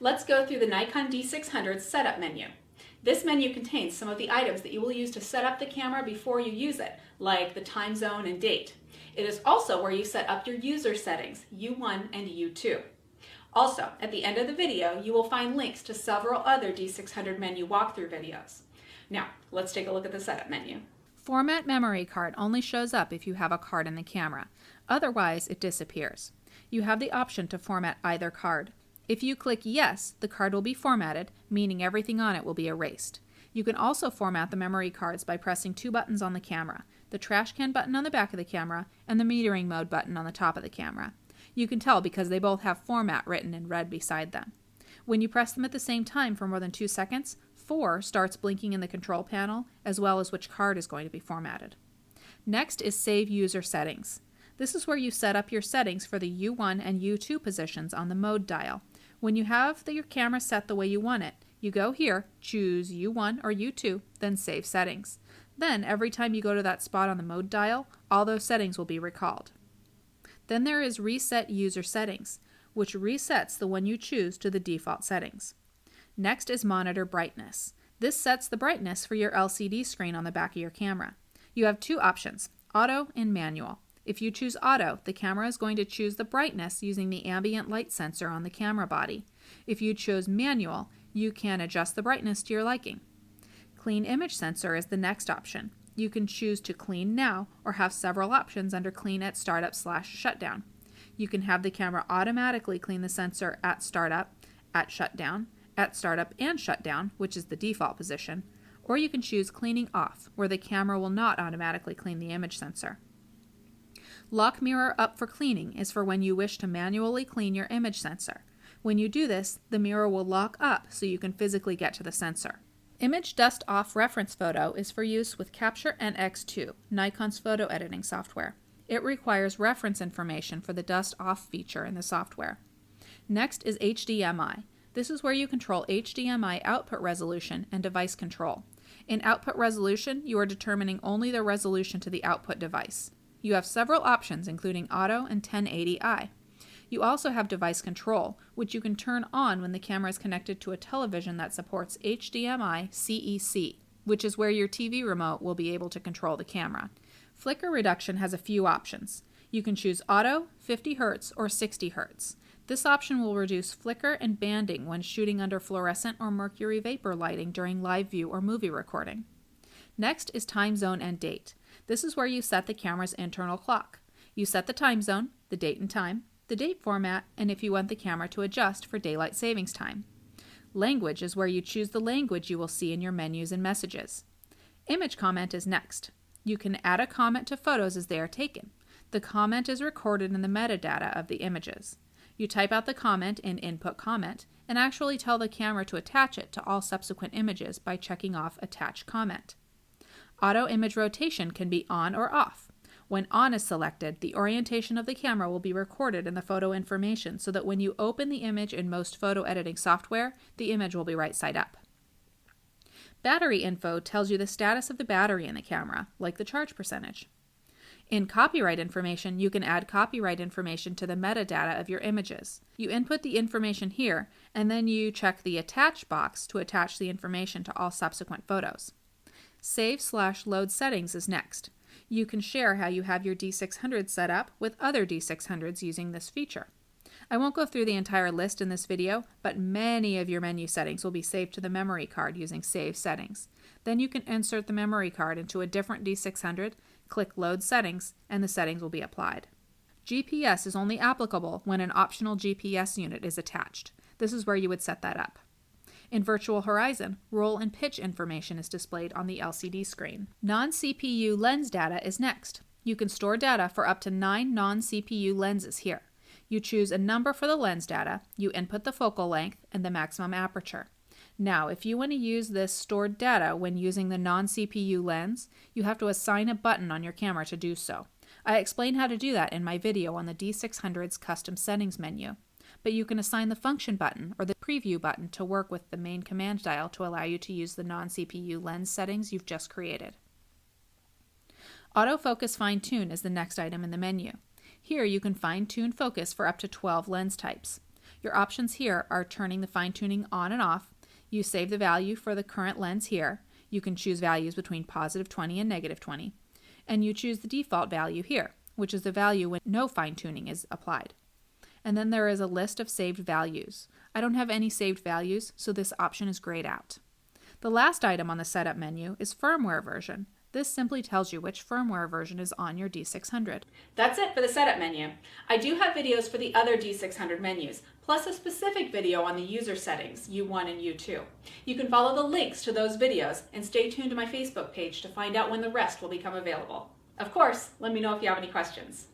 Let's go through the Nikon D600 setup menu. This menu contains some of the items that you will use to set up the camera before you use it, like the time zone and date. It is also where you set up your user settings, U1 and U2. Also, at the end of the video, you will find links to several other D600 menu walkthrough videos. Now, let's take a look at the setup menu. Format memory card only shows up if you have a card in the camera. Otherwise, it disappears. You have the option to format either card. If you click yes, the card will be formatted, meaning everything on it will be erased. You can also format the memory cards by pressing two buttons on the camera, the trash can button on the back of the camera and the metering mode button on the top of the camera. You can tell because they both have format written in red beside them. When you press them at the same time for more than 2 seconds, 4 starts blinking in the control panel, as well as which card is going to be formatted. Next is Save User Settings. This is where you set up your settings for the U1 and U2 positions on the mode dial. When you have your camera set the way you want it, you go here, choose U1 or U2, then Save Settings. Then, every time you go to that spot on the mode dial, all those settings will be recalled. Then there is Reset User Settings, which resets the one you choose to the default settings. Next is Monitor Brightness. This sets the brightness for your LCD screen on the back of your camera. You have two options, Auto and Manual. If you choose Auto, the camera is going to choose the brightness using the ambient light sensor on the camera body. If you chose Manual, you can adjust the brightness to your liking. Clean Image Sensor is the next option. You can choose to clean now or have several options under Clean at Startup/Shutdown. You can have the camera automatically clean the sensor at startup, at shutdown, at startup and shutdown, which is the default position, or you can choose Cleaning Off, where the camera will not automatically clean the image sensor. Lock Mirror Up for cleaning is for when you wish to manually clean your image sensor. When you do this, the mirror will lock up so you can physically get to the sensor. Image Dust Off Reference Photo is for use with Capture NX2, Nikon's photo editing software. It requires reference information for the dust off feature in the software. Next is HDMI. This is where you control HDMI output resolution and device control. In output resolution, you are determining only the resolution to the output device. You have several options including Auto and 1080i. You also have device control, which you can turn on when the camera is connected to a television that supports HDMI CEC, which is where your TV remote will be able to control the camera. Flicker reduction has a few options. You can choose Auto, 50 Hz, or 60 Hz. This option will reduce flicker and banding when shooting under fluorescent or mercury vapor lighting during live view or movie recording. Next is Time Zone and Date. This is where you set the camera's internal clock. You set the time zone, the date and time, the date format, and if you want the camera to adjust for daylight savings time. Language is where you choose the language you will see in your menus and messages. Image comment is next. You can add a comment to photos as they are taken. The comment is recorded in the metadata of the images. You type out the comment in Input Comment and actually tell the camera to attach it to all subsequent images by checking off Attach Comment. Auto image rotation can be on or off. When on is selected, the orientation of the camera will be recorded in the photo information so that when you open the image in most photo editing software, the image will be right side up. Battery info tells you the status of the battery in the camera, like the charge percentage. In copyright information, you can add copyright information to the metadata of your images. You input the information here, and then you check the Attach box to attach the information to all subsequent photos. Save/load settings is next. You can share how you have your D600 set up with other D600s using this feature. I won't go through the entire list in this video, but many of your menu settings will be saved to the memory card using Save Settings. Then you can insert the memory card into a different D600, click Load Settings, and the settings will be applied. GPS is only applicable when an optional GPS unit is attached. This is where you would set that up. In Virtual Horizon, roll and pitch information is displayed on the LCD screen. Non-CPU lens data is next. You can store data for up to 9 non-CPU lenses here. You choose a number for the lens data, you input the focal length, and the maximum aperture. Now, if you want to use this stored data when using the non-CPU lens, you have to assign a button on your camera to do so. I explain how to do that in my video on the D600's custom settings menu. But you can assign the function button or the preview button to work with the main command dial to allow you to use the non-CPU lens settings you've just created. Autofocus Fine-Tune is the next item in the menu. Here you can fine-tune focus for up to 12 lens types. Your options here are turning the fine-tuning on and off. You save the value for the current lens here. You can choose values between positive 20 and negative 20. And you choose the default value here, which is the value when no fine-tuning is applied. And then there is a list of saved values. I don't have any saved values, so this option is grayed out. The last item on the setup menu is firmware version. This simply tells you which firmware version is on your D600. That's it for the setup menu. I do have videos for the other D600 menus, plus a specific video on the user settings, U1 and U2. You can follow the links to those videos and stay tuned to my Facebook page to find out when the rest will become available. Of course, let me know if you have any questions.